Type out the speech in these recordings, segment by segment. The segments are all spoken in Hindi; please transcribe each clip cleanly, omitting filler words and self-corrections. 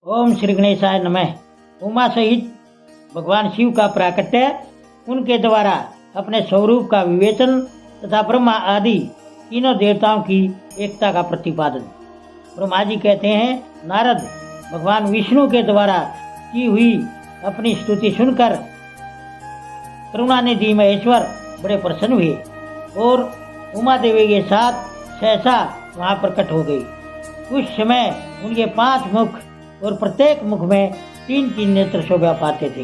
ओम श्री गणेशाय नमः। उमा सहित भगवान शिव का प्राकट्य, उनके द्वारा अपने स्वरूप का विवेचन तथा ब्रह्मा आदि तीनों देवताओं की एकता का प्रतिपादन। ब्रह्मा जी कहते हैं, नारद भगवान विष्णु के द्वारा की हुई अपनी स्तुति सुनकर करुणानिधि महेश्वर बड़े प्रसन्न हुए और उमा देवी के साथ सहसा वहाँ प्रकट हो गई। उस समय उनके 5 मुख और प्रत्येक मुख में 3 नेत्र शोभा पाते थे।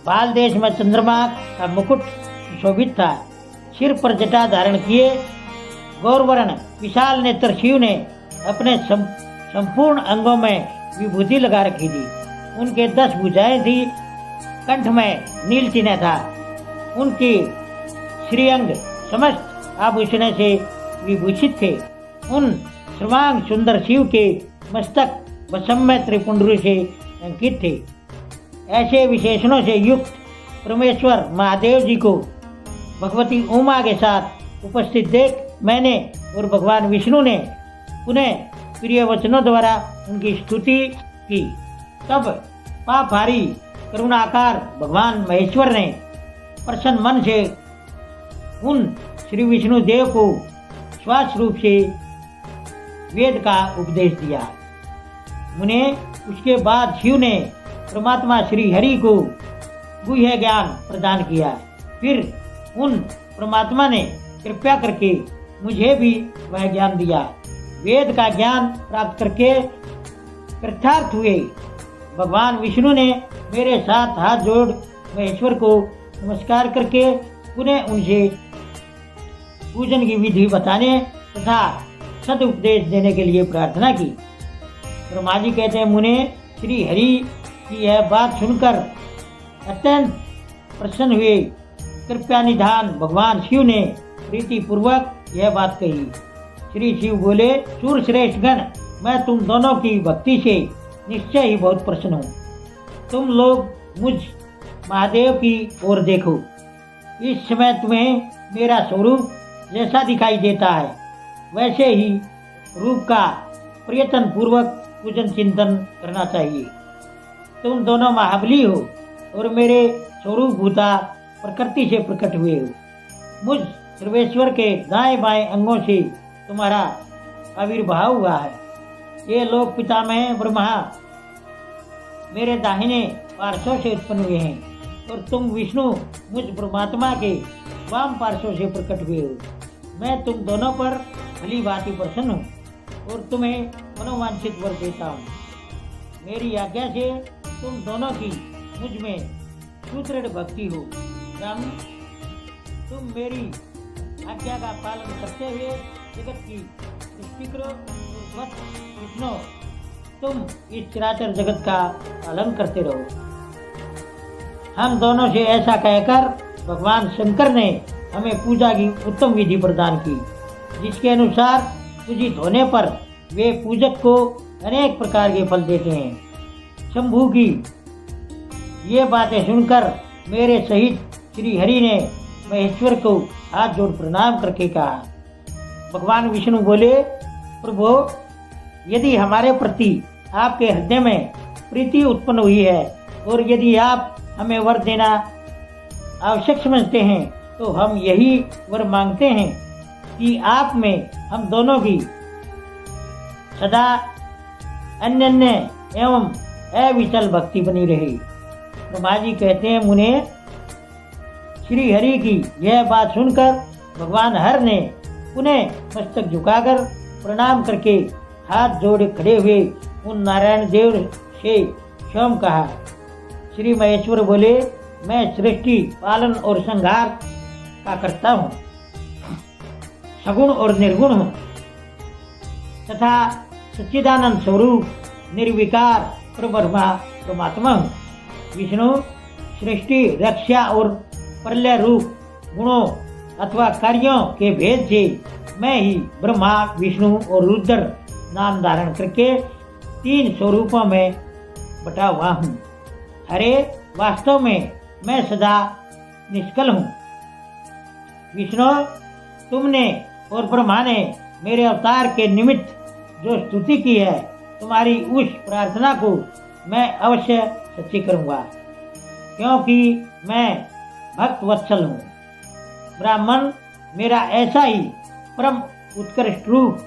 बाल देश में चंद्रमा का मुकुट सुशोभित था। सिर पर जटा धारण किए गौरवर्ण विशाल नेत्र शिव ने अपने संपूर्ण अंगों में विभूति लगा रखी थी। उनके 10 भुजाएं थी। कंठ में नील चिन्ह था। उनकी श्रीअंग समस्त आभूषण से विभूषित थे। उन सर्वांग सुंदर शिव के मस्तक वसम्य त्रिपुंडरू से अंकित थे। ऐसे विशेषणों से युक्त परमेश्वर महादेव जी को भगवती उमा के साथ उपस्थित देख मैंने और भगवान विष्णु ने पुनः प्रिय वचनों द्वारा उनकी स्तुति की। तब पापहारी करुणाकार भगवान महेश्वर ने प्रसन्न मन से उन श्री विष्णु देव को श्वास रूप से वेद का उपदेश दिया। मुने उसके बाद शिव ने परमात्मा श्री हरि को गुह्य ज्ञान प्रदान किया। फिर उन परमात्मा ने कृपा करके मुझे भी वह ज्ञान दिया। वेद का ज्ञान प्राप्त करके कृतार्थ हुए भगवान विष्णु ने मेरे साथ हाथ जोड़ महेश्वर को नमस्कार करके पुनः उनसे पूजन की विधि बताने तथा सदुपदेश देने के लिए प्रार्थना की। ब्रह्मा जी कहते हैं, मुने श्री हरि की यह बात सुनकर अत्यंत प्रसन्न हुए। कृपया निधान भगवान शिव ने प्रीति पूर्वक यह बात कही। श्री शिव बोले, सूर श्रेष्ठ गण, मैं तुम दोनों की भक्ति से निश्चय ही बहुत प्रसन्न हूँ। तुम लोग मुझ महादेव की ओर देखो। इस समय तुम्हें मेरा स्वरूप जैसा दिखाई देता है वैसे ही रूप का प्रयत्न पूर्वक पूजन चिंतन करना चाहिए। तुम दोनों महाबली हो और मेरे स्वरूप भूता प्रकृति से प्रकट हुए हो। मुझ सर्वेश्वर के दाएं बाएं अंगों से तुम्हारा आविर्भाव हुआ है। ये लोग पितामह ब्रह्मा मेरे दाहिने पार्श्व से उत्पन्न हुए हैं और तुम विष्णु मुझ परमात्मा के वाम पार्श्व से प्रकट हुए हो। मैं तुम दोनों पर भली भांति प्रसन्न हूँ और तुम्हें मनोवांछित वर देता हूँ। मेरी आज्ञा से तुम दोनों की मुझ में सुदृढ़ भक्ति हो। ब्राह्मण, तुम मेरी आज्ञा का पालन करते हुए जगत की सृष्टि करो और बस विष्णु तुम इस चराचर जगत का पालन करते रहो। हम दोनों से ऐसा कहकर भगवान शंकर ने हमें पूजा की उत्तम विधि प्रदान की, जिसके अनुसार पूजित होने पर वे पूजक को अनेक प्रकार के फल देते हैं। शंभु की ये बातें सुनकर मेरे सहित श्री हरि ने महेश्वर को हाथ जोड़ प्रणाम करके कहा। भगवान विष्णु बोले, प्रभु, यदि हमारे प्रति आपके हृदय में प्रीति उत्पन्न हुई है और यदि आप हमें वर देना आवश्यक समझते हैं तो हम यही वर मांगते हैं कि आप में हम दोनों की सदा अन्य एवं अविचल भक्ति बनी रहे। ब्रह्मा जी कहते हैं, मुने श्री हरि की यह बात सुनकर भगवान हर ने पुनः मस्तक झुकाकर प्रणाम करके हाथ जोड़े खड़े हुए उन नारायण देव से स्वयं कहा। श्री महेश्वर बोले, मैं सृष्टि पालन और संहार का करता हूँ, सगुण और निर्गुण हूँ तथा सच्चिदानंद स्वरूप निर्विकार परब्रह्मा परमात्मा हूँ। विष्णु सृष्टि रक्षा और प्रलय रूप गुणों अथवा कार्यों के भेद से मैं ही ब्रह्मा विष्णु और रुद्र नाम धारण करके 3 स्वरूपों में बटा हुआ हूँ। हरे, वास्तव में मैं सदा निष्कल हूँ। विष्णु, तुमने और ब्रह्मा ने मेरे अवतार के निमित्त जो स्तुति की है तुम्हारी उस प्रार्थना को मैं अवश्य सच्ची करूँगा, क्योंकि मैं भक्त वत्सल हूँ। ब्राह्मण, मेरा ऐसा ही परम उत्कृष्ट रूप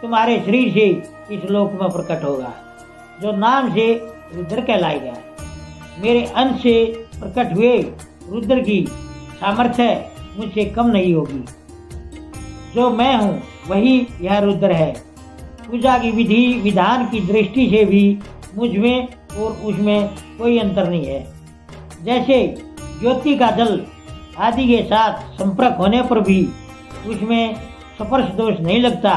तुम्हारे शरीर से इस लोक में प्रकट होगा, जो नाम से रुद्र कहलाएगा। मेरे अंश से प्रकट हुए रुद्र की सामर्थ्य मुझसे कम नहीं होगी। जो मैं हूँ वही यह रुद्र है। पूजा की विधि विधान की दृष्टि से भी मुझ में और उसमें कोई अंतर नहीं है। जैसे ज्योति का जल आदि के साथ संपर्क होने पर भी उसमें स्पर्श दोष नहीं लगता,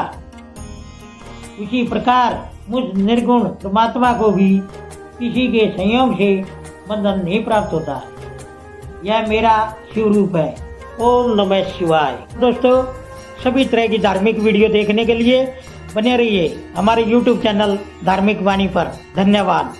उसी प्रकार मुझ निर्गुण परमात्मा को भी किसी के संयोग से बंधन नहीं प्राप्त होता। यह मेरा शिव रूप है। ओम नमः शिवाय। दोस्तों, सभी तरह की धार्मिक वीडियो देखने के लिए बने रहिए हमारे YouTube चैनल धार्मिक वाणी पर। धन्यवाद।